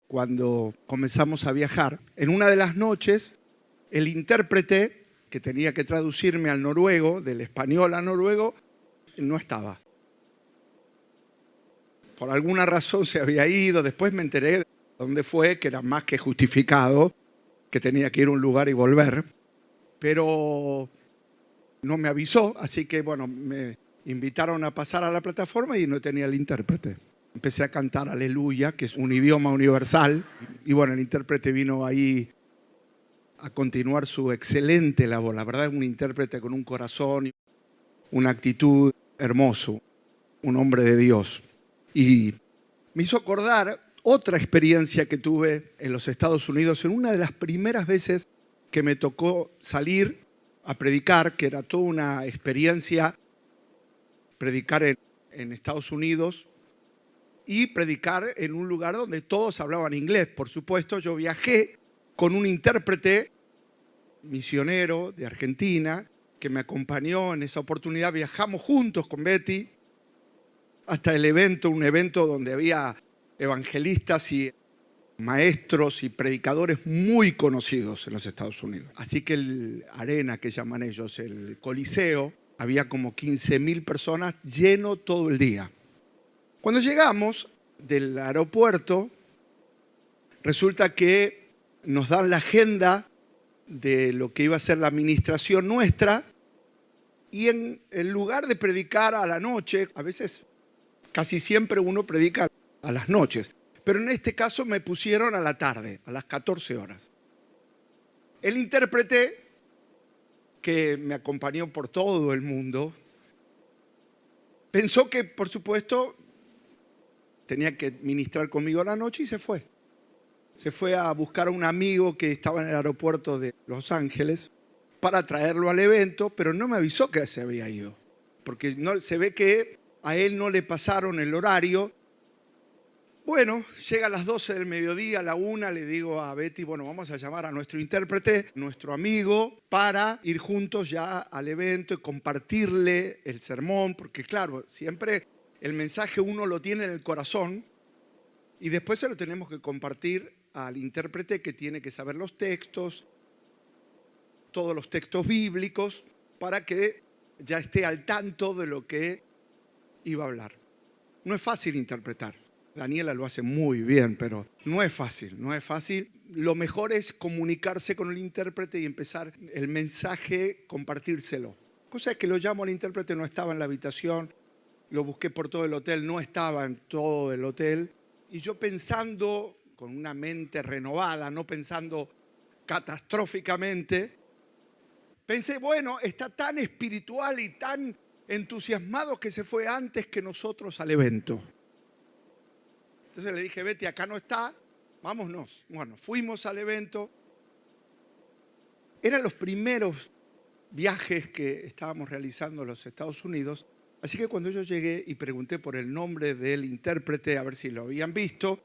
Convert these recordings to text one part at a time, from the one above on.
cuando comenzamos a viajar. En una de las noches, el intérprete que tenía que traducirme al noruego, del español al noruego, no estaba. Por alguna razón se había ido. Después me enteré de dónde fue, que era más que justificado, que tenía que ir a un lugar y volver. Pero no me avisó, así que bueno, me invitaron a pasar a la plataforma y no tenía el intérprete. Empecé a cantar Aleluya, que es un idioma universal. Y bueno, el intérprete vino ahí a continuar su excelente labor. La verdad es un intérprete con un corazón, una actitud hermoso, un hombre de Dios. Y me hizo acordar otra experiencia que tuve en los Estados Unidos, en una de las primeras veces que me tocó salir a predicar, que era toda una experiencia, predicar en Estados Unidos y predicar en un lugar donde todos hablaban inglés. Por supuesto, yo viajé con un intérprete misionero de Argentina que me acompañó en esa oportunidad. Viajamos juntos con Betty hasta el evento, un evento donde había evangelistas y maestros y predicadores muy conocidos en los Estados Unidos. Así que el arena, que llaman ellos, el Coliseo, había como 15.000 personas, lleno todo el día. Cuando llegamos del aeropuerto, resulta que nos dan la agenda de lo que iba a ser la administración nuestra, y en el lugar de predicar a la noche, a veces, casi siempre uno predica a las noches, pero en este caso me pusieron a la tarde, a las 14 horas. El intérprete que me acompañó por todo el mundo pensó que, por supuesto, tenía que ministrar conmigo a la noche y se fue. Se fue a buscar a un amigo que estaba en el aeropuerto de Los Ángeles para traerlo al evento, pero no me avisó que se había ido, porque se ve que a él no le pasaron el horario. Bueno, llega a las 12 del mediodía, a la 1, le digo a Betty, bueno, vamos a llamar a nuestro intérprete, nuestro amigo, para ir juntos ya al evento y compartirle el sermón, porque claro, siempre el mensaje uno lo tiene en el corazón y después se lo tenemos que compartir al intérprete, que tiene que saber los textos, todos los textos bíblicos, para que ya esté al tanto de lo que iba a hablar. No es fácil interpretar. Daniela lo hace muy bien, pero no es fácil. Lo mejor es comunicarse con el intérprete y empezar el mensaje, compartírselo. Cosa es que lo llamo al intérprete, no estaba en la habitación, lo busqué por todo el hotel, no estaba en todo el hotel. Y yo pensando con una mente renovada, no pensando catastróficamente, pensé, bueno, está tan espiritual y tan entusiasmado que se fue antes que nosotros al evento. Entonces le dije, Betty, acá no está, vámonos. Bueno, fuimos al evento. Eran los primeros viajes que estábamos realizando en los Estados Unidos. Así que cuando yo llegué y pregunté por el nombre del intérprete, a ver si lo habían visto,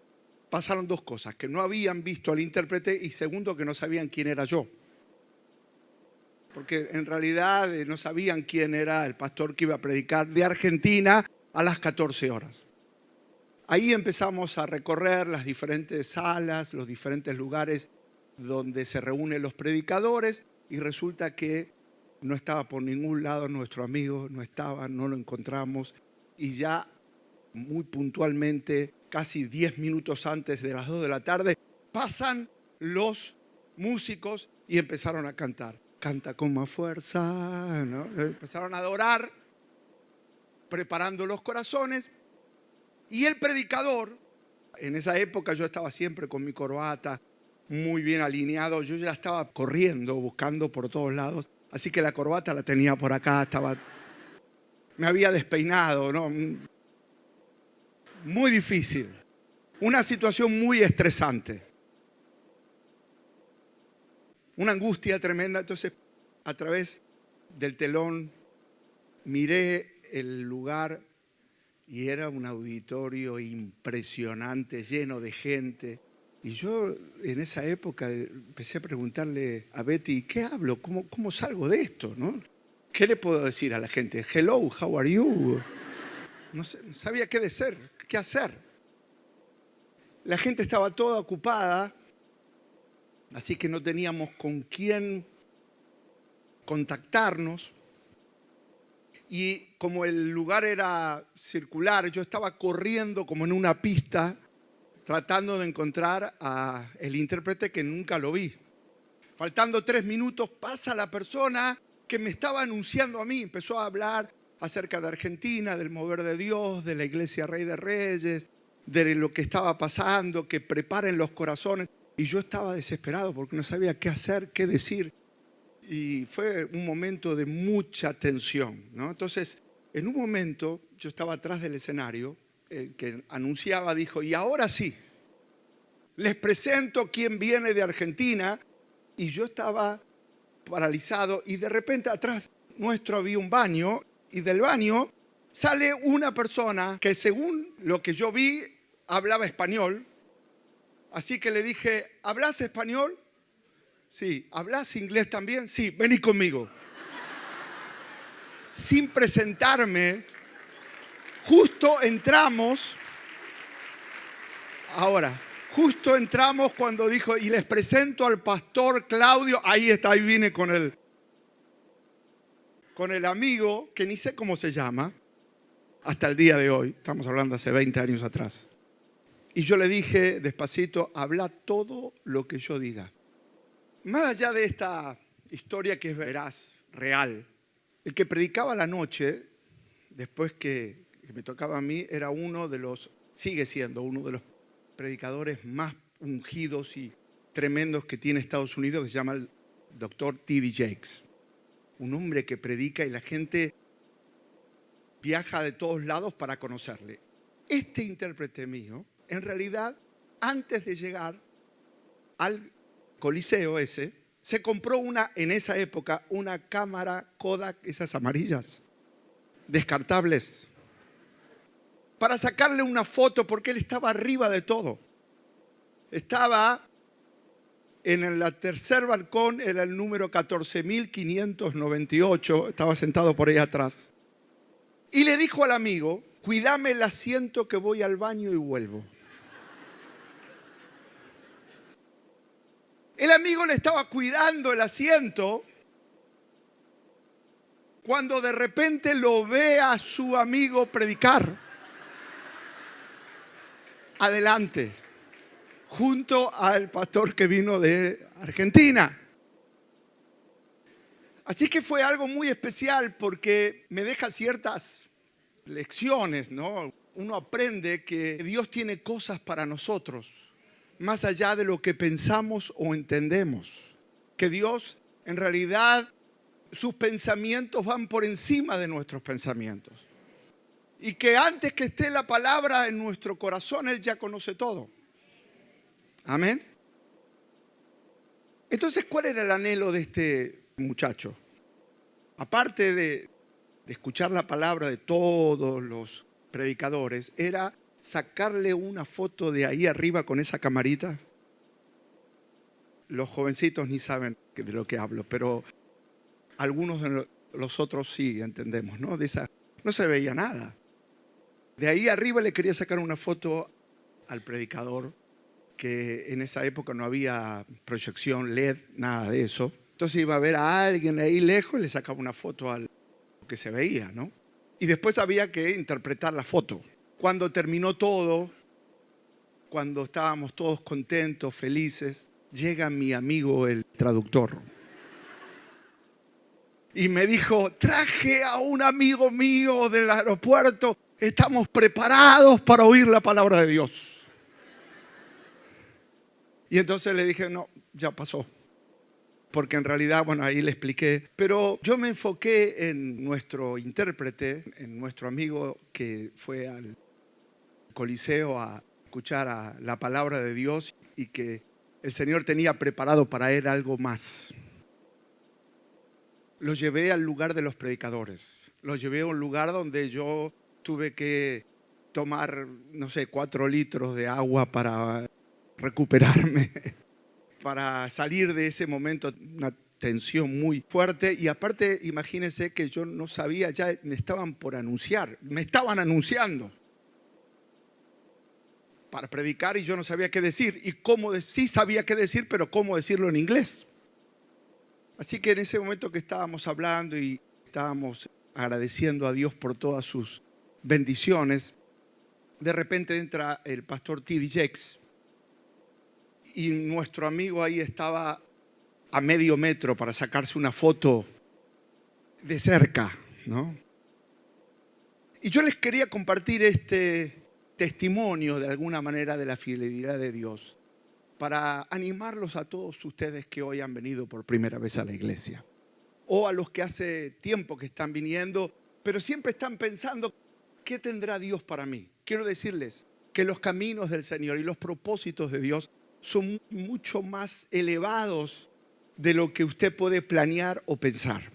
pasaron dos cosas: que no habían visto al intérprete y segundo, que no sabían quién era yo. Porque en realidad no sabían quién era el pastor que iba a predicar de Argentina a las 14 horas. Ahí empezamos a recorrer las diferentes salas, los diferentes lugares donde se reúnen los predicadores, y resulta que no estaba por ningún lado nuestro amigo, no lo encontramos, y ya muy puntualmente, casi 10 minutos antes de las 2 de la tarde, pasan los músicos y empezaron a cantar. Canta con más fuerza, ¿no? Empezaron a adorar, preparando los corazones. Y el predicador, en esa época yo estaba siempre con mi corbata, muy bien alineado, yo ya estaba corriendo, buscando por todos lados, así que la corbata la tenía por acá, me había despeinado, ¿no? Muy difícil, una situación muy estresante, una angustia tremenda. Entonces, a través del telón miré el lugar y era un auditorio impresionante, lleno de gente. Y yo en esa época empecé a preguntarle a Betty, ¿qué hablo? ¿Cómo salgo de esto, no? ¿Qué le puedo decir a la gente? Hello, how are you? No sabía qué hacer. La gente estaba toda ocupada, así que no teníamos con quién contactarnos. Y como el lugar era circular, yo estaba corriendo como en una pista, tratando de encontrar al intérprete que nunca lo vi. Faltando 3 minutos, pasa la persona que me estaba anunciando a mí. Empezó a hablar acerca de Argentina, del mover de Dios, de la iglesia Rey de Reyes, de lo que estaba pasando, que preparen los corazones. Y yo estaba desesperado porque no sabía qué hacer, qué decir. Y fue un momento de mucha tensión, ¿no? Entonces, en un momento, yo estaba atrás del escenario, el que anunciaba dijo, y ahora sí, les presento quién viene de Argentina. Y yo estaba paralizado y de repente atrás nuestro había un baño y del baño sale una persona que según lo que yo vi hablaba español. Así que le dije, ¿hablas español? Sí. ¿Hablas inglés también? Sí, vení conmigo. Sin presentarme, justo entramos cuando dijo, y les presento al pastor Claudio. Ahí vine con el amigo, que ni sé cómo se llama, hasta el día de hoy. Estamos hablando hace 20 años atrás. Y yo le dije despacito, habla todo lo que yo diga. Más allá de esta historia que es veraz, real, el que predicaba la noche, después que me tocaba a mí, sigue siendo uno de los predicadores más ungidos y tremendos que tiene Estados Unidos, que se llama el Dr. T.D. Jakes. Un hombre que predica y la gente viaja de todos lados para conocerle. Este intérprete mío, en realidad, antes de llegar al Coliseo ese, se compró en esa época, una cámara Kodak, esas amarillas, descartables, para sacarle una foto porque él estaba arriba de todo. Estaba en el tercer balcón, era el número 14.598, estaba sentado por ahí atrás. Y le dijo al amigo, cuídame el asiento que voy al baño y vuelvo. El amigo le estaba cuidando el asiento cuando de repente lo ve a su amigo predicar. Adelante, junto al pastor que vino de Argentina. Así que fue algo muy especial porque me deja ciertas lecciones, ¿no? Uno aprende que Dios tiene cosas para nosotros, más allá de lo que pensamos o entendemos. Que Dios, en realidad, sus pensamientos van por encima de nuestros pensamientos. Y que antes que esté la palabra en nuestro corazón, Él ya conoce todo. Amén. Entonces, ¿cuál era el anhelo de este muchacho? Aparte de escuchar la palabra de todos los predicadores, era sacarle una foto de ahí arriba con esa camarita. Los jovencitos ni saben de lo que hablo, pero algunos de los otros sí entendemos, ¿no? No se veía nada. De ahí arriba le quería sacar una foto al predicador, que en esa época no había proyección LED, nada de eso. Entonces iba a ver a alguien ahí lejos y le sacaba una foto a lo que se veía, ¿no? Y después había que interpretar la foto. Cuando terminó todo, cuando estábamos todos contentos, felices, llega mi amigo el traductor. Y me dijo, traje a un amigo mío del aeropuerto. Estamos preparados para oír la palabra de Dios. Y entonces le dije, no, ya pasó. Porque en realidad, bueno, ahí le expliqué. Pero yo me enfoqué en nuestro intérprete, en nuestro amigo que fue al Coliseo a escuchar la palabra de Dios y que el Señor tenía preparado para él algo más. Lo llevé al lugar de los predicadores. Lo llevé a un lugar donde yo tuve que tomar, 4 litros de agua para recuperarme, para salir de ese momento, una tensión muy fuerte. Y aparte, imagínense que yo no sabía, ya me estaban por anunciar, me estaban anunciando. para predicar y yo no sabía qué decir. Y sí sabía qué decir, pero cómo decirlo en inglés. Así que en ese momento que estábamos hablando y estábamos agradeciendo a Dios por todas sus bendiciones, de repente entra el pastor T.D. Jakes y nuestro amigo ahí estaba a medio metro para sacarse una foto de cerca, ¿no? Y yo les quería compartir este testimonio de alguna manera de la fidelidad de Dios para animarlos a todos ustedes que hoy han venido por primera vez a la iglesia o a los que hace tiempo que están viniendo, pero siempre están pensando, ¿qué tendrá Dios para mí? Quiero decirles que los caminos del Señor y los propósitos de Dios son mucho más elevados de lo que usted puede planear o pensar.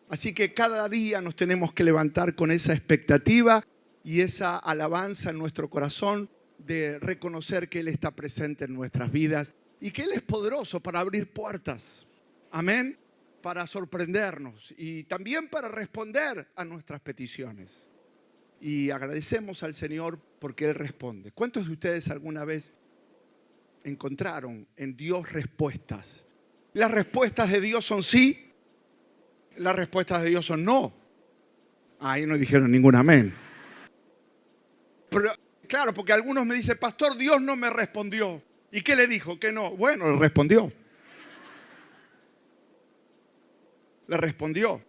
Así que cada día nos tenemos que levantar con esa expectativa y esa alabanza en nuestro corazón de reconocer que Él está presente en nuestras vidas y que Él es poderoso para abrir puertas. Amén. Para sorprendernos y también para responder a nuestras peticiones. Y agradecemos al Señor porque Él responde. ¿Cuántos de ustedes alguna vez encontraron en Dios respuestas? Las respuestas de Dios son sí, las respuestas de Dios son no. Ahí no dijeron ningún amén. Pero, claro, porque algunos me dicen, pastor, Dios no me respondió. ¿Y qué le dijo? Que no. Bueno, le respondió. Le respondió.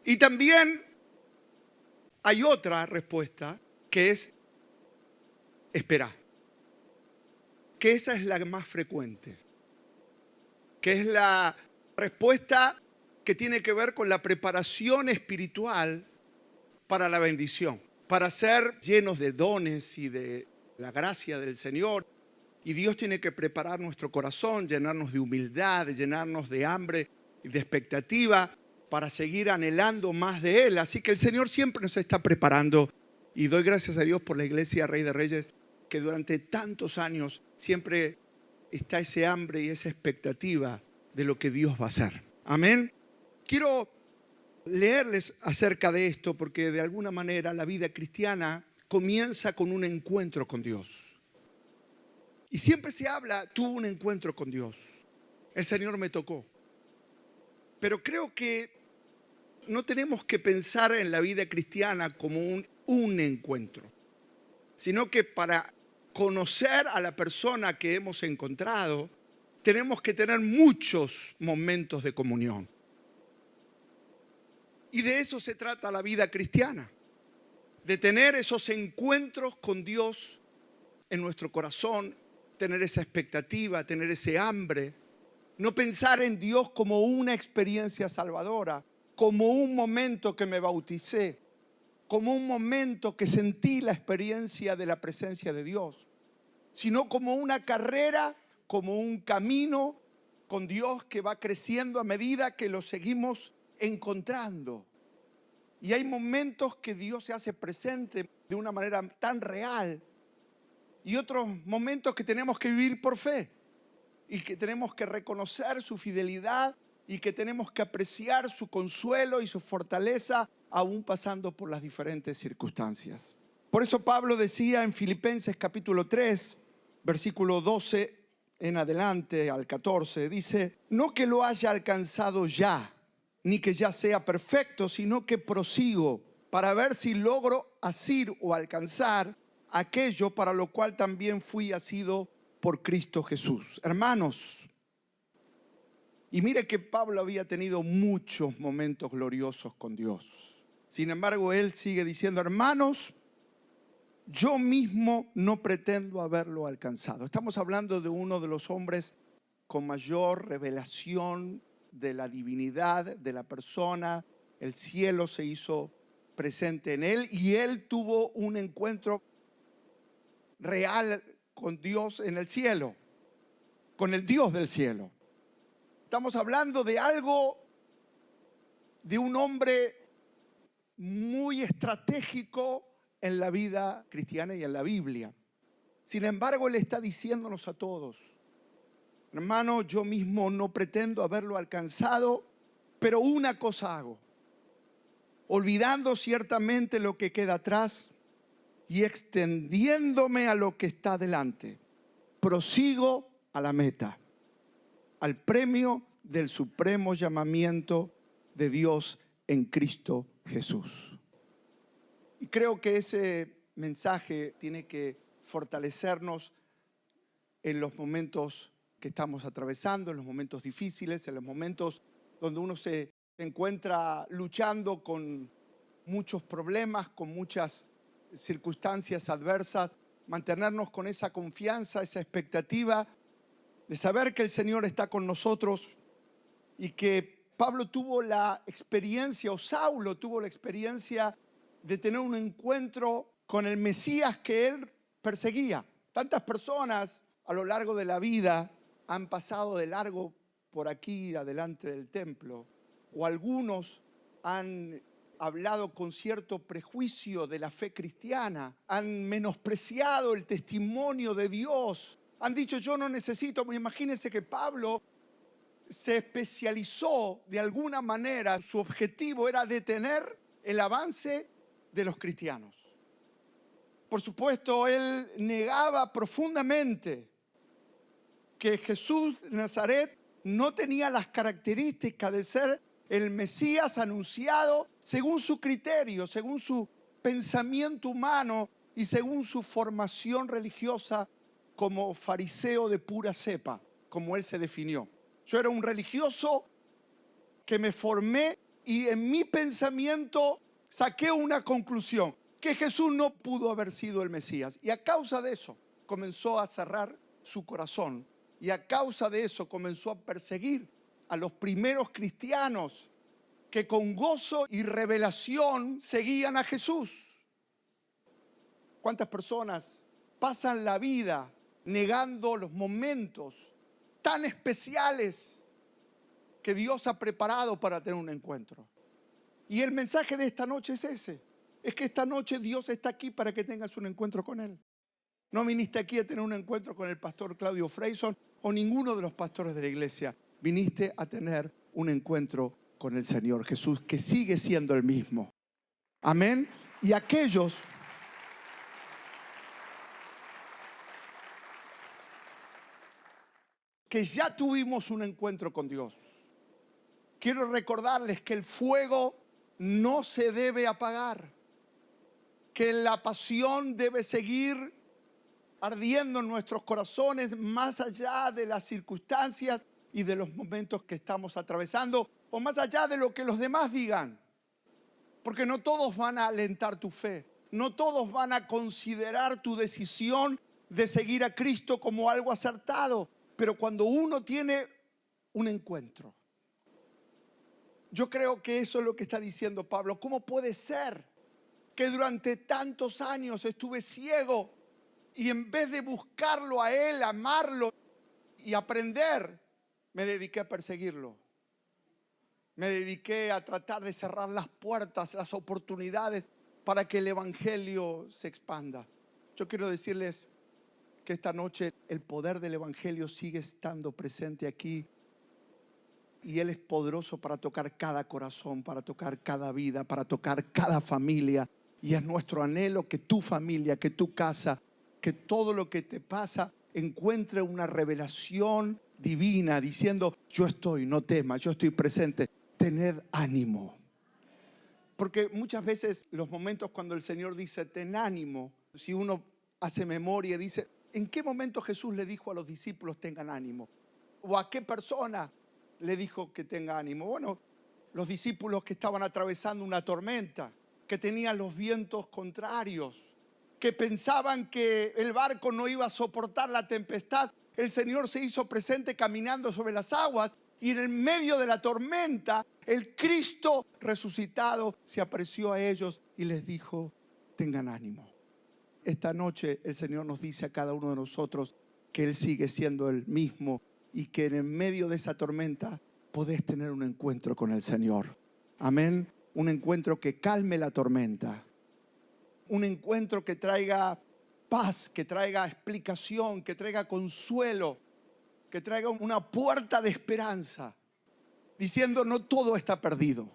Y también hay otra respuesta que es esperar. Que esa es la más frecuente. Que es la respuesta que tiene que ver con la preparación espiritual para la bendición. Para ser llenos de dones y de la gracia del Señor. Y Dios tiene que preparar nuestro corazón, llenarnos de humildad, llenarnos de hambre y de expectativa para seguir anhelando más de Él. Así que el Señor siempre nos está preparando. Y doy gracias a Dios por la iglesia Rey de Reyes, que durante tantos años siempre está ese hambre y esa expectativa de lo que Dios va a hacer. Amén. Quiero leerles acerca de esto porque de alguna manera la vida cristiana comienza con un encuentro con Dios. Y siempre se habla, tuve un encuentro con Dios. El Señor me tocó. Pero creo que no tenemos que pensar en la vida cristiana como un encuentro, sino que para conocer a la persona que hemos encontrado, tenemos que tener muchos momentos de comunión. Y de eso se trata la vida cristiana, de tener esos encuentros con Dios en nuestro corazón, tener esa expectativa, tener ese hambre. No pensar en Dios como una experiencia salvadora, como un momento que me bauticé, como un momento que sentí la experiencia de la presencia de Dios, sino como una carrera, como un camino con Dios que va creciendo a medida que lo seguimos encontrando. Y hay momentos que Dios se hace presente de una manera tan real y otros momentos que tenemos que vivir por fe. Y que tenemos que reconocer su fidelidad y que tenemos que apreciar su consuelo y su fortaleza aún pasando por las diferentes circunstancias. Por eso Pablo decía en Filipenses capítulo 3, versículo 12 en adelante al 14, dice, no que lo haya alcanzado ya, ni que ya sea perfecto, sino que prosigo para ver si logro asir o alcanzar aquello para lo cual también fui asido por Cristo Jesús. Hermanos, y mire que Pablo había tenido muchos momentos gloriosos con Dios. Sin embargo, él sigue diciendo, hermanos, yo mismo no pretendo haberlo alcanzado. Estamos hablando de uno de los hombres con mayor revelación de la divinidad de la persona. El cielo se hizo presente en él y él tuvo un encuentro real con Dios en el cielo, con el Dios del cielo. Estamos hablando de algo, de un hombre muy estratégico en la vida cristiana y en la Biblia. Sin embargo, Él está diciéndonos a todos, hermano, yo mismo no pretendo haberlo alcanzado, pero una cosa hago, olvidando ciertamente lo que queda atrás y extendiéndome a lo que está delante, prosigo a la meta, al premio del supremo llamamiento de Dios en Cristo Jesús. Y creo que ese mensaje tiene que fortalecernos en los momentos que estamos atravesando, en los momentos difíciles, en los momentos donde uno se encuentra luchando con muchos problemas, con muchas circunstancias adversas. Mantenernos con esa confianza, esa expectativa de saber que el Señor está con nosotros y que Pablo tuvo la experiencia, o Saulo tuvo la experiencia de tener un encuentro con el Mesías que él perseguía. Tantas personas a lo largo de la vida han pasado de largo por aquí, adelante del templo, o algunos han hablado con cierto prejuicio de la fe cristiana, han menospreciado el testimonio de Dios, han dicho yo no necesito. Imagínense que Pablo se especializó de alguna manera, su objetivo era detener el avance de los cristianos. Por supuesto, él negaba profundamente que Jesús de Nazaret no tenía las características de ser el Mesías anunciado según su criterio, según su pensamiento humano y según su formación religiosa como fariseo de pura cepa, como él se definió. Yo era un religioso que me formé y en mi pensamiento saqué una conclusión, que Jesús no pudo haber sido el Mesías. Y a causa de eso comenzó a cerrar su corazón y a causa de eso comenzó a perseguir a los primeros cristianos que con gozo y revelación seguían a Jesús. ¿Cuántas personas pasan la vida negando los momentos tan especiales que Dios ha preparado para tener un encuentro? Y el mensaje de esta noche es ese. Es que esta noche Dios está aquí para que tengas un encuentro con Él. No viniste aquí a tener un encuentro con el pastor Claudio Freyson o ninguno de los pastores de la iglesia. Viniste a tener un encuentro con el Señor Jesús, que sigue siendo el mismo. Amén. Y aquellos que ya tuvimos un encuentro con Dios, quiero recordarles que el fuego no se debe apagar, que la pasión debe seguir ardiendo en nuestros corazones más allá de las circunstancias y de los momentos que estamos atravesando, o más allá de lo que los demás digan. Porque no todos van a alentar tu fe, no todos van a considerar tu decisión de seguir a Cristo como algo acertado. Pero cuando uno tiene un encuentro, yo creo que eso es lo que está diciendo Pablo. ¿Cómo puede ser que durante tantos años estuve ciego y en vez de buscarlo a Él, amarlo y aprender, me dediqué a perseguirlo? Me dediqué a tratar de cerrar las puertas, las oportunidades para que el Evangelio se expanda. Yo quiero decirles que esta noche el poder del Evangelio sigue estando presente aquí. Y Él es poderoso para tocar cada corazón, para tocar cada vida, para tocar cada familia. Y es nuestro anhelo que tu familia, que tu casa, que todo lo que te pasa encuentre una revelación divina diciendo: yo estoy, no temas, yo estoy presente, tened ánimo. Porque muchas veces los momentos cuando el Señor dice ten ánimo, si uno hace memoria y dice, ¿en qué momento Jesús le dijo a los discípulos tengan ánimo? ¿O a qué persona le dijo que tenga ánimo? Bueno, los discípulos que estaban atravesando una tormenta, que tenían los vientos contrarios, que pensaban que el barco no iba a soportar la tempestad. El Señor se hizo presente caminando sobre las aguas y en el medio de la tormenta el Cristo resucitado se apareció a ellos y les dijo: tengan ánimo. Esta noche el Señor nos dice a cada uno de nosotros que Él sigue siendo el mismo y que en el medio de esa tormenta podés tener un encuentro con el Señor. Amén. Un encuentro que calme la tormenta. Un encuentro que traiga paz, que traiga explicación, que traiga consuelo, que traiga una puerta de esperanza, diciendo no todo está perdido.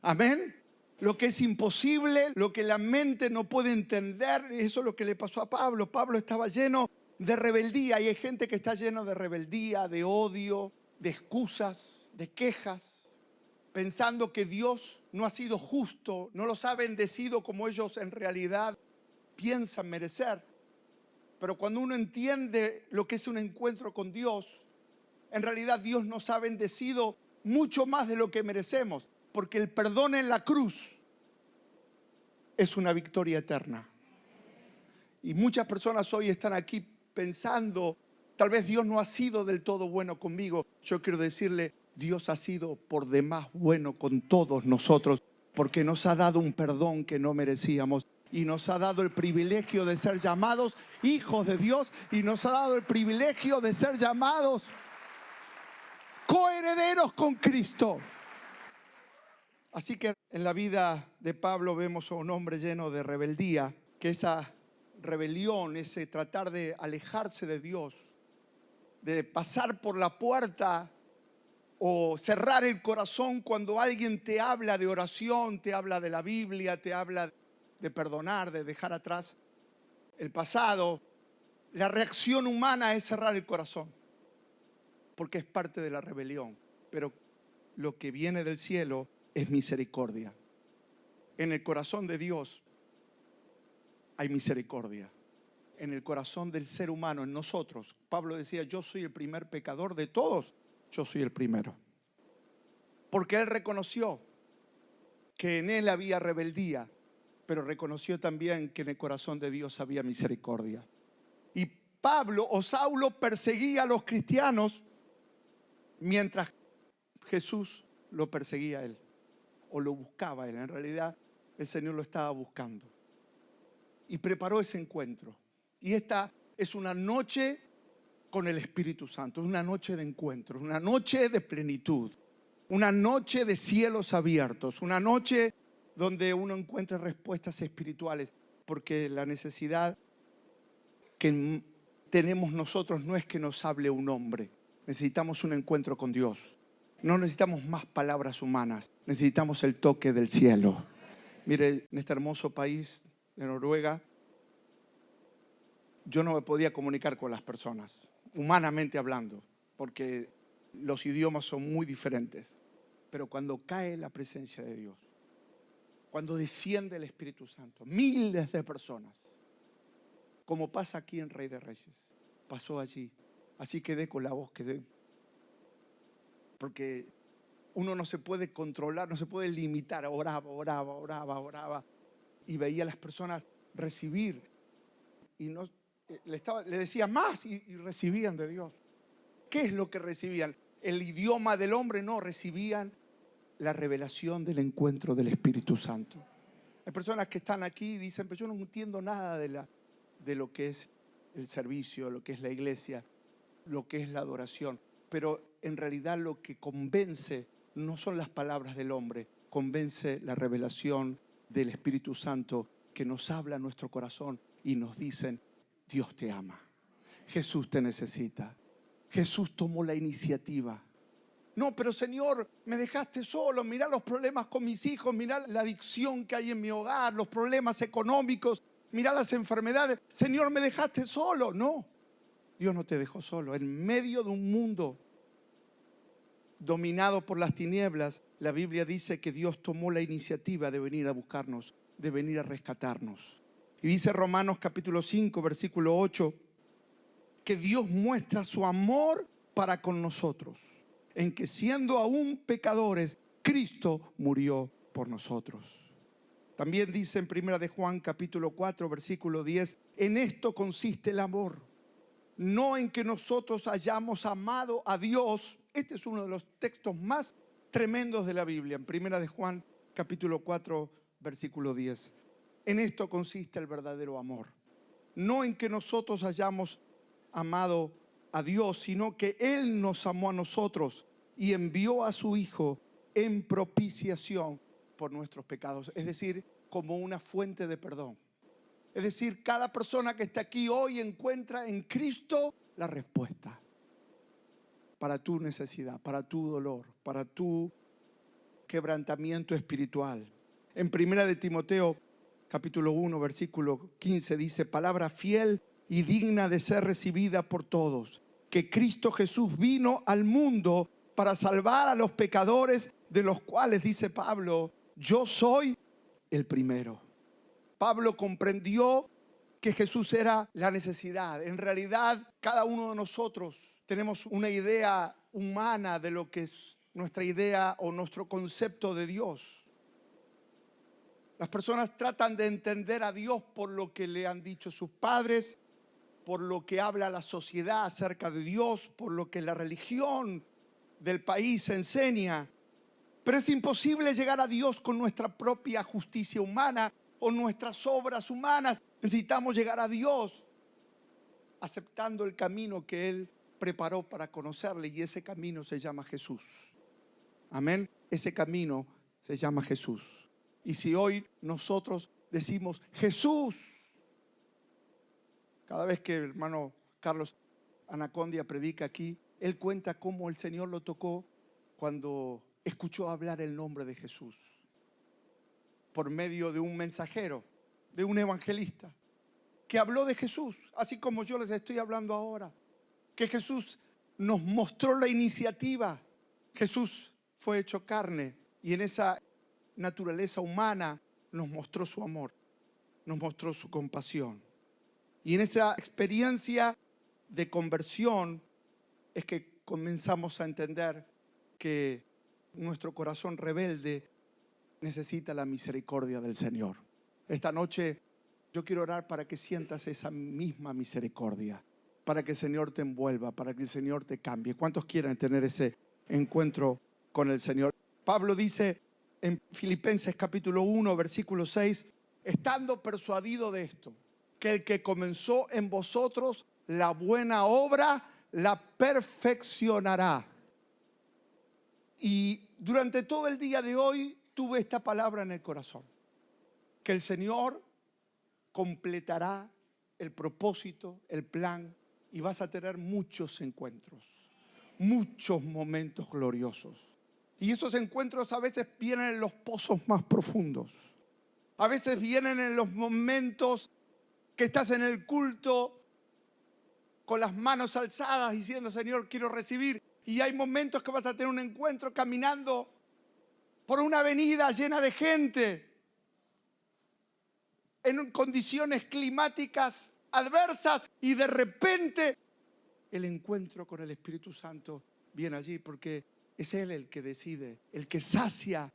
Amén. lo que es imposible, lo que la mente no puede entender. Eso es lo que le pasó a Pablo. Pablo estaba lleno de rebeldía, y hay gente que está llena de rebeldía, de odio, de excusas, de quejas, pensando que Dios no ha sido justo, no los ha bendecido como ellos en realidad piensan merecer. Pero cuando uno entiende lo que es un encuentro con Dios, en realidad Dios nos ha bendecido mucho más de lo que merecemos, porque el perdón en la cruz es una victoria eterna. Y muchas personas hoy están aquí pensando, tal vez Dios no ha sido del todo bueno conmigo. Yo quiero decirle, Dios ha sido por demás bueno con todos nosotros, porque nos ha dado un perdón que no merecíamos, y nos ha dado el privilegio de ser llamados hijos de Dios, y nos ha dado el privilegio de ser llamados coherederos con Cristo. Así que en la vida de Pablo vemos a un hombre lleno de rebeldía, que esa rebelión, ese tratar de alejarse de Dios, de pasar por la puerta o cerrar el corazón cuando alguien te habla de oración, te habla de la Biblia, te habla de perdonar, de dejar atrás el pasado. La reacción humana es cerrar el corazón, porque es parte de la rebelión. Pero lo que viene del cielo es misericordia. En el corazón de Dios hay misericordia. En el corazón del ser humano, en nosotros, Pablo decía, yo soy el primer pecador de todos, yo soy el primero. Porque él reconoció que en él había rebeldía, pero reconoció también que en el corazón de Dios había misericordia. Y Pablo o Saulo perseguía a los cristianos mientras Jesús lo perseguía a él, o lo buscaba a él. En realidad el Señor lo estaba buscando y preparó ese encuentro. Y esta es una noche con el Espíritu Santo, una noche de encuentro, una noche de plenitud, una noche de cielos abiertos, una noche donde uno encuentra respuestas espirituales, porque la necesidad que tenemos nosotros no es que nos hable un hombre, necesitamos un encuentro con Dios. No necesitamos más palabras humanas, necesitamos el toque del cielo. Mire, en este hermoso país de Noruega, yo no me podía comunicar con las personas, humanamente hablando, porque los idiomas son muy diferentes. Pero cuando cae la presencia de Dios, cuando desciende el Espíritu Santo, miles de personas, como pasa aquí en Rey de Reyes, pasó allí. Así quedé con la voz, porque uno no se puede controlar, no se puede limitar. Oraba. Y veía a las personas recibir. Y no, le decía más y recibían de Dios. ¿Qué es lo que recibían? El idioma del hombre, no, recibían la revelación del encuentro del Espíritu Santo. Hay personas que están aquí y dicen, pero yo no entiendo nada de lo que es el servicio, lo que es la iglesia, lo que es la adoración. Pero en realidad lo que convence no son las palabras del hombre, convence la revelación del Espíritu Santo, que nos habla a nuestro corazón y nos dicen, Dios te ama, Jesús te necesita, Jesús tomó la iniciativa. No, pero Señor, me dejaste solo, mirá los problemas con mis hijos, mirá la adicción que hay en mi hogar, los problemas económicos, mirá las enfermedades. Señor, me dejaste solo. No, Dios no te dejó solo. En medio de un mundo dominado por las tinieblas, la Biblia dice que Dios tomó la iniciativa de venir a buscarnos, de venir a rescatarnos. Y dice Romanos capítulo 5, versículo 8, que Dios muestra su amor para con nosotros, en que siendo aún pecadores, Cristo murió por nosotros. También dice en 1 de Juan capítulo 4, versículo 10, en esto consiste el amor, no en que nosotros hayamos amado a Dios. Este es uno de los textos más tremendos de la Biblia, en 1 de Juan capítulo 4, versículo 10. En esto consiste el verdadero amor, no en que nosotros hayamos amado a Dios, sino que Él nos amó a nosotros y envió a su Hijo en propiciación por nuestros pecados, es decir, como una fuente de perdón. Es decir, cada persona que está aquí hoy encuentra en Cristo la respuesta para tu necesidad, para tu dolor, para tu quebrantamiento espiritual. En 1 de Timoteo, capítulo 1, versículo 15, dice: palabra fiel y digna de ser recibida por todos, que Cristo Jesús vino al mundo para salvar a los pecadores, de los cuales, dice Pablo, yo soy el primero. Pablo comprendió que Jesús era la necesidad. En realidad, cada uno de nosotros tenemos una idea humana de lo que es nuestra idea o nuestro concepto de Dios. Las personas tratan de entender a Dios por lo que le han dicho sus padres, por lo que habla la sociedad acerca de Dios, por lo que la religión del país enseña. Pero es imposible llegar a Dios con nuestra propia justicia humana o nuestras obras humanas. Necesitamos llegar a Dios aceptando el camino que Él preparó para conocerle, y ese camino se llama Jesús. Amén. Ese camino se llama Jesús. Y si hoy nosotros decimos Jesús, cada vez que el hermano Carlos Anacondia predica aquí, él cuenta cómo el Señor lo tocó cuando escuchó hablar el nombre de Jesús por medio de un mensajero, de un evangelista que habló de Jesús, así como yo les estoy hablando ahora, que Jesús nos mostró la iniciativa. Jesús fue hecho carne y en esa naturaleza humana nos mostró su amor, nos mostró su compasión. Y en esa experiencia de conversión es que comenzamos a entender que nuestro corazón rebelde necesita la misericordia del Señor. Esta noche yo quiero orar para que sientas esa misma misericordia, para que el Señor te envuelva, para que el Señor te cambie. ¿Cuántos quieren tener ese encuentro con el Señor? Pablo dice en Filipenses capítulo 1, versículo 6, estando persuadido de esto, que el que comenzó en vosotros la buena obra, la perfeccionará. Y durante todo el día de hoy tuve esta palabra en el corazón, que el Señor completará el propósito, el plan, y vas a tener muchos encuentros, muchos momentos gloriosos. Y esos encuentros a veces vienen en los pozos más profundos, a veces vienen en los momentos que estás en el culto con las manos alzadas diciendo: Señor, quiero recibir. Y hay momentos que vas a tener un encuentro caminando por una avenida llena de gente, en condiciones climáticas adversas, y de repente el encuentro con el Espíritu Santo viene allí, porque es Él el que decide, el que sacia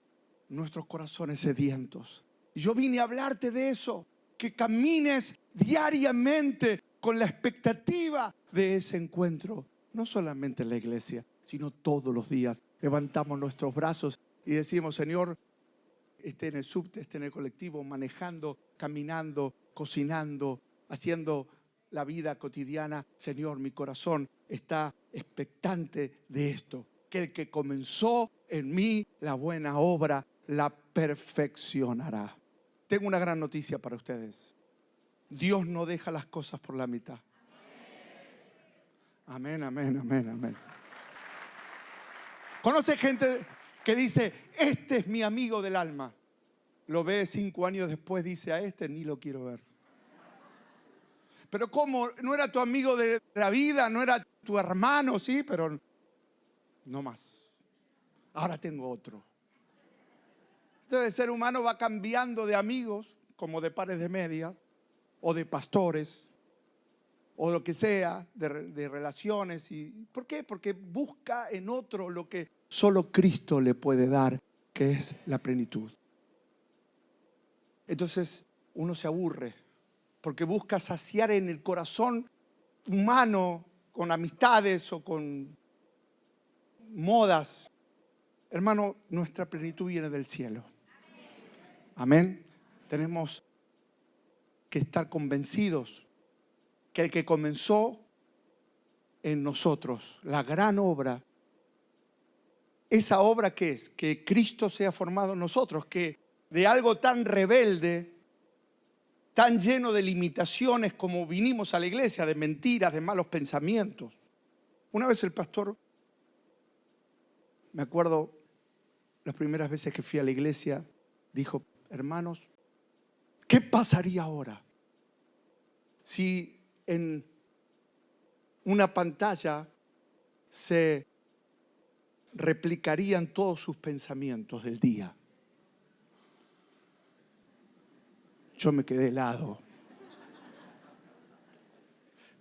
nuestros corazones sedientos. Y yo vine a hablarte de eso, que camines diariamente con la expectativa de ese encuentro, no solamente en la iglesia, sino todos los días. Levantamos nuestros brazos y decimos: Señor, esté en el subte, esté en el colectivo, manejando, caminando, cocinando, haciendo la vida cotidiana, Señor, mi corazón está expectante de esto, que el que comenzó en mí la buena obra la perfeccionará. Tengo una gran noticia para ustedes: Dios no deja las cosas por la mitad. Amén, amén, amén, amén. ¿Conoce gente que dice: este es mi amigo del alma? Lo ve 5 años después, dice: a este ni lo quiero ver. Pero ¿cómo? ¿No era tu amigo de la vida? ¿No era tu hermano? Sí, pero no más. Ahora tengo otro. Entonces el ser humano va cambiando de amigos, como de pares de medias, o de pastores, o lo que sea, de relaciones. ¿Y por qué? Porque busca en otro lo que solo Cristo le puede dar, que es la plenitud. Entonces uno se aburre, porque busca saciar en el corazón humano, con amistades o con modas. Hermano, nuestra plenitud viene del cielo. Amén. Tenemos que estar convencidos que el que comenzó en nosotros la gran obra, esa obra que es que Cristo sea formado en nosotros, que de algo tan rebelde, tan lleno de limitaciones como vinimos a la iglesia, de mentiras, de malos pensamientos. Una vez el pastor, me acuerdo las primeras veces que fui a la iglesia, dijo: hermanos, ¿qué pasaría ahora si en una pantalla se replicarían todos sus pensamientos del día? Yo me quedé helado.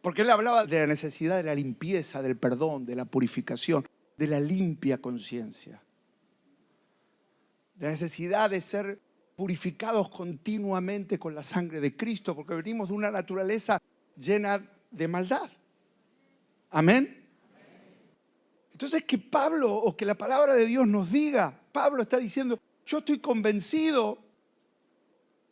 Porque él hablaba de la necesidad de la limpieza, del perdón, de la purificación, de la limpia conciencia. De la necesidad de ser purificados continuamente con la sangre de Cristo, porque venimos de una naturaleza llena de maldad. Amén. Entonces que Pablo, o que la palabra de Dios nos diga, Pablo está diciendo, yo estoy convencido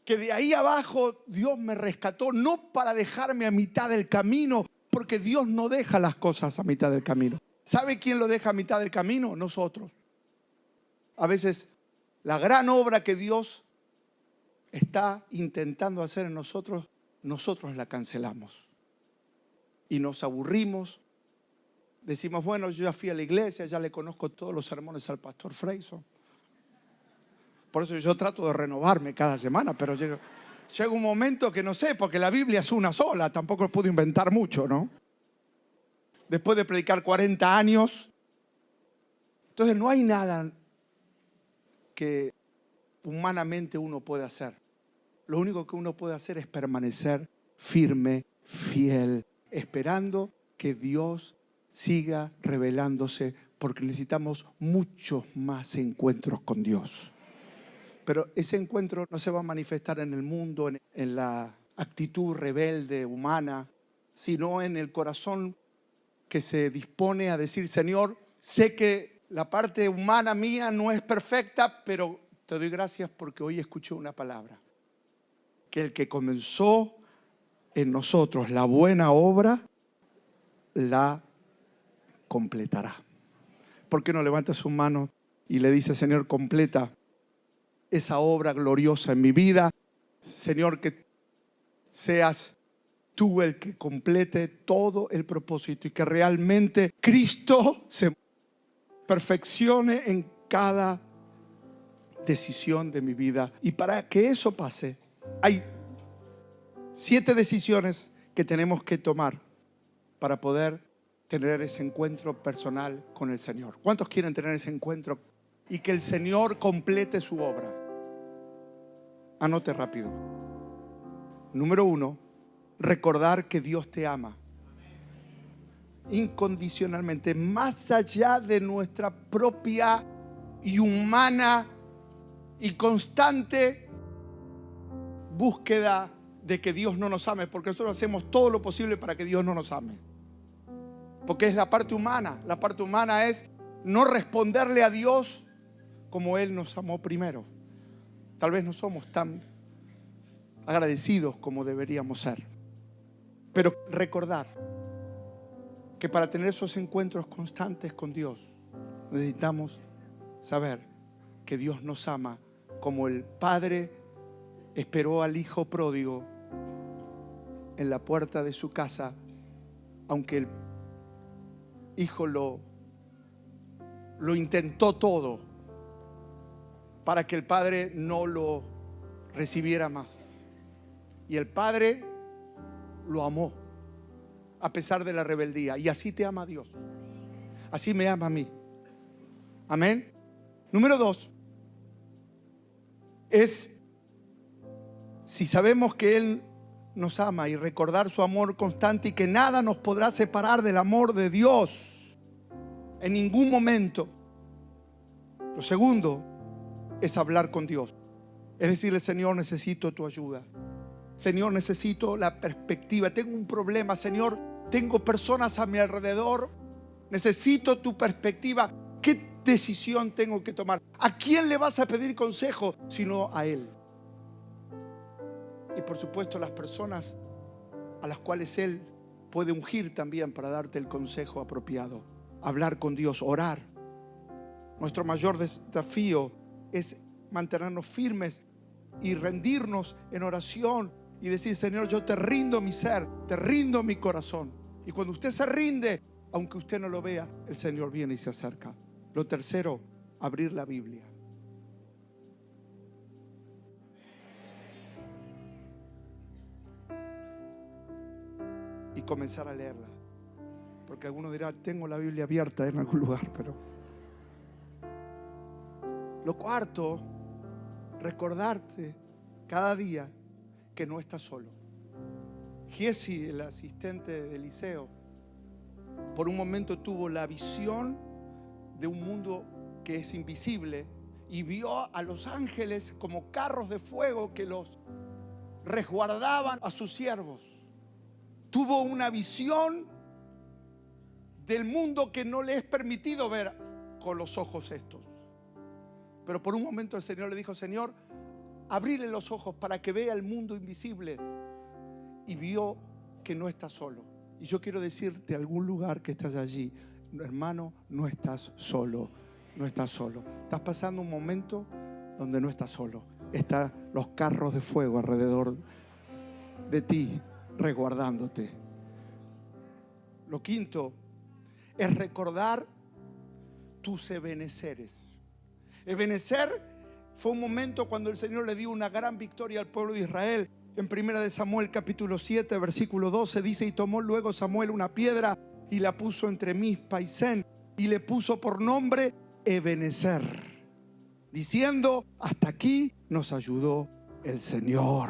que de ahí abajo Dios me rescató, no para dejarme a mitad del camino, porque Dios no deja las cosas a mitad del camino. ¿Sabe quién lo deja a mitad del camino? Nosotros. A veces la gran obra que Dios está intentando hacer en nosotros, nosotros la cancelamos. Y nos aburrimos. Decimos, bueno, yo ya fui a la iglesia, ya le conozco todos los sermones al pastor Freyson. Por eso yo trato de renovarme cada semana, pero llega un momento que no sé, porque la Biblia es una sola, tampoco puedo inventar mucho, ¿no? Después de predicar 40 años, entonces no hay nada que humanamente uno pueda hacer. Lo único que uno puede hacer es permanecer firme, fiel, esperando que Dios siga revelándose, porque necesitamos muchos más encuentros con Dios. Pero ese encuentro no se va a manifestar en el mundo, en la actitud rebelde, humana, sino en el corazón que se dispone a decir, Señor, sé que la parte humana mía no es perfecta, pero te doy gracias porque hoy escuché una palabra. Que el que comenzó en nosotros la buena obra, la completará. ¿Por qué no levanta su mano y le dice, Señor, completa esa obra gloriosa en mi vida? Señor, que seas tú el que complete todo el propósito y que realmente Cristo se perfeccione en cada decisión de mi vida. Y para que eso pase, hay 7 decisiones que tenemos que tomar para poder tener ese encuentro personal con el Señor. ¿Cuántos quieren tener ese encuentro y que el Señor complete su obra? Anote rápido. Número 1, recordar que Dios te ama incondicionalmente, más allá de nuestra propia y humana y constante búsqueda de que Dios no nos ame, porque nosotros hacemos todo lo posible para que Dios no nos ame, porque es la parte humana. La parte humana es no responderle a Dios como Él nos amó primero. Tal vez no somos tan agradecidos como deberíamos ser, pero recordar que para tener esos encuentros constantes con Dios necesitamos saber que Dios nos ama como el Padre esperó al hijo pródigo en la puerta de su casa, aunque el hijo lo intentó todo para que el padre no lo recibiera más. Y el Padre lo amó a pesar de la rebeldía. Y así te ama Dios. Así me ama a mí. Amén. Número 2 es, si sabemos que Él nos ama, y recordar su amor constante y que nada nos podrá separar del amor de Dios en ningún momento. Lo segundo es hablar con Dios. Es decirle, Señor, necesito tu ayuda. Señor, necesito la perspectiva. Tengo un problema, Señor. Tengo personas a mi alrededor. Necesito tu perspectiva. ¿Qué decisión tengo que tomar? ¿A quién le vas a pedir consejo sino a Él? Y por supuesto las personas a las cuales Él puede ungir también para darte el consejo apropiado. Hablar con Dios, orar. Nuestro mayor desafío es mantenernos firmes y rendirnos en oración y decir, Señor, yo te rindo mi ser, te rindo mi corazón. Y cuando usted se rinde, aunque usted no lo vea, el Señor viene y se acerca. Lo tercero, abrir la Biblia. comenzar a leerla. Porque alguno dirá, tengo la Biblia abierta en algún lugar, pero... Lo cuarto, recordarte cada día que no estás solo. Giesi, el asistente de Eliseo, por un momento tuvo la visión de un mundo que es invisible y vio a los ángeles como carros de fuego que los resguardaban a sus siervos. Tuvo una visión del mundo que no le es permitido ver con los ojos estos. Pero por un momento el Señor le dijo, Señor, abrile los ojos para que vea el mundo invisible. Y vio que no está solo. Y yo quiero decirte, algún lugar que estás allí, hermano, no estás solo. No estás solo. Estás pasando un momento donde no estás solo. Están los carros de fuego alrededor de ti, resguardándote. Lo quinto es recordar tus ebeneceres. Ebenecer fue un momento cuando el Señor le dio una gran victoria al pueblo de Israel. En 1 Samuel capítulo 7 versículo 12 dice: y tomó luego Samuel una piedra y la puso entre Mizpa y Sen y le puso por nombre Ebenecer, diciendo: hasta aquí nos ayudó el Señor.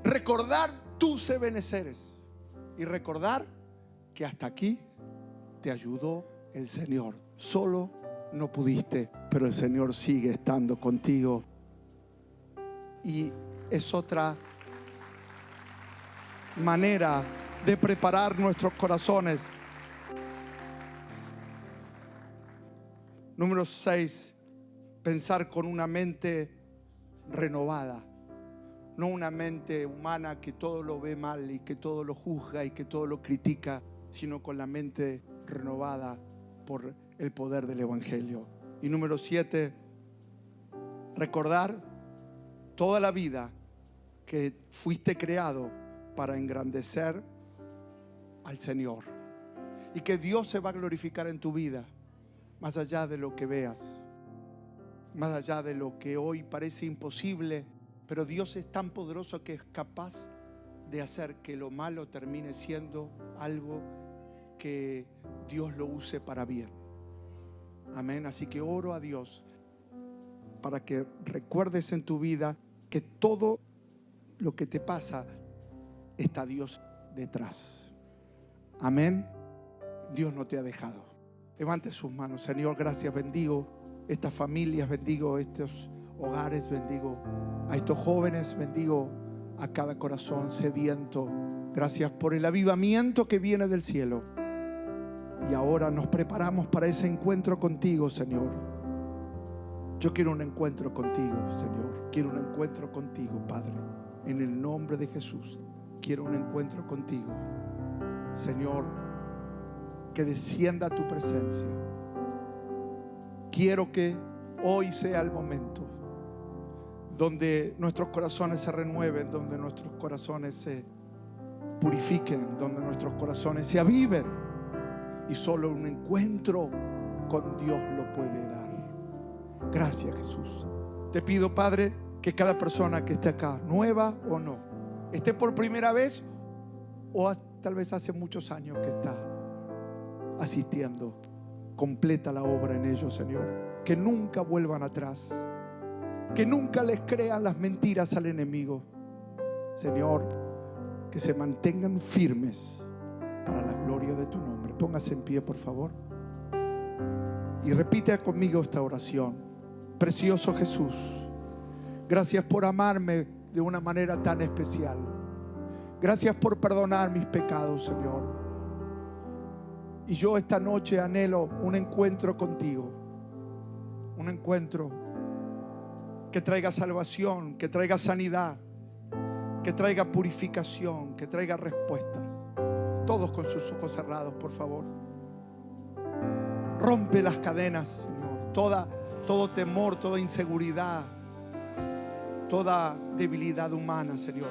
Recordar tus ebeneceres y recordar que hasta aquí te ayudó el Señor. Solo no pudiste, pero el Señor sigue estando contigo. Y es otra manera de preparar nuestros corazones. Número 6, pensar con una mente renovada. No una mente humana que todo lo ve mal y que todo lo juzga y que todo lo critica, sino con la mente renovada por el poder del Evangelio. Y número 7, recordar toda la vida que fuiste creado para engrandecer al Señor. Y que Dios se va a glorificar en tu vida, más allá de lo que veas, más allá de lo que hoy parece imposible. Pero Dios es tan poderoso que es capaz de hacer que lo malo termine siendo algo que Dios lo use para bien. Amén. Así que oro a Dios para que recuerdes en tu vida que todo lo que te pasa está Dios detrás. Amén. Dios no te ha dejado. Levante sus manos. Señor, gracias. Bendigo estas familias, bendigo estos hogares, bendigo a estos jóvenes, bendigo a cada corazón sediento. Gracias por el avivamiento que viene del cielo. Y ahora nos preparamos para ese encuentro contigo, Señor. Yo quiero un encuentro contigo, Señor. Quiero un encuentro contigo, Padre. En el nombre de Jesús, quiero un encuentro contigo. Señor, que descienda tu presencia. Quiero que hoy sea el momento donde nuestros corazones se renueven, donde nuestros corazones se purifiquen, donde nuestros corazones se aviven. Y solo un encuentro con Dios lo puede dar. Gracias, Jesús. Te pido, Padre, que cada persona que esté acá, nueva o no, esté por primera vez o tal vez hace muchos años que está asistiendo, completa la obra en ellos, Señor. Que nunca vuelvan atrás, que nunca les crean las mentiras al enemigo, Señor. Que se mantengan firmes para la gloria de tu nombre. Póngase en pie, por favor, y repite conmigo esta oración. Precioso Jesús, gracias por amarme de una manera tan especial. Gracias por perdonar mis pecados, Señor. Y yo esta noche anhelo un encuentro contigo. Un encuentro que traiga salvación, que traiga sanidad, que traiga purificación, que traiga respuestas. Todos con sus ojos cerrados, por favor. Rompe las cadenas, Señor. Todo temor, toda inseguridad, toda debilidad humana, Señor.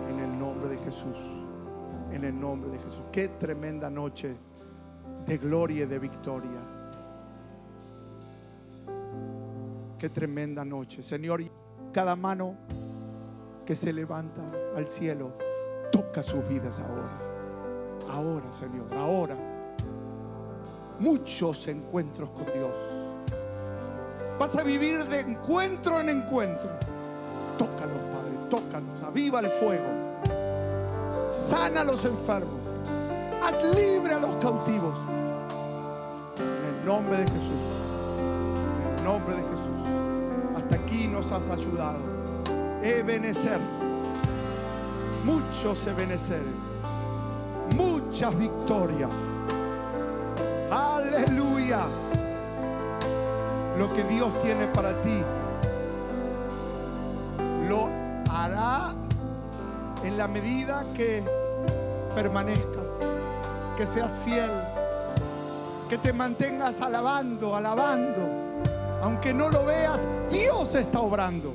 En el nombre de Jesús. En el nombre de Jesús. Qué tremenda noche de gloria y de victoria. Qué tremenda noche, Señor. Cada mano que se levanta al cielo. Toca sus vidas ahora. Ahora, Señor, ahora. Muchos encuentros con Dios. Vas a vivir de encuentro en encuentro. Tócalos, Padre, tócalos. Aviva el fuego. Sana a los enfermos. Haz libre a los cautivos. En el nombre de Jesús. En el nombre de Jesús. Hasta aquí nos has ayudado. Ebenecer. Muchos ebeneceres. Muchas victorias. Aleluya. Lo que Dios tiene para ti lo hará en la medida que permanezcas, que seas fiel, que te mantengas alabando, alabando. Aunque no lo veas, Dios está obrando.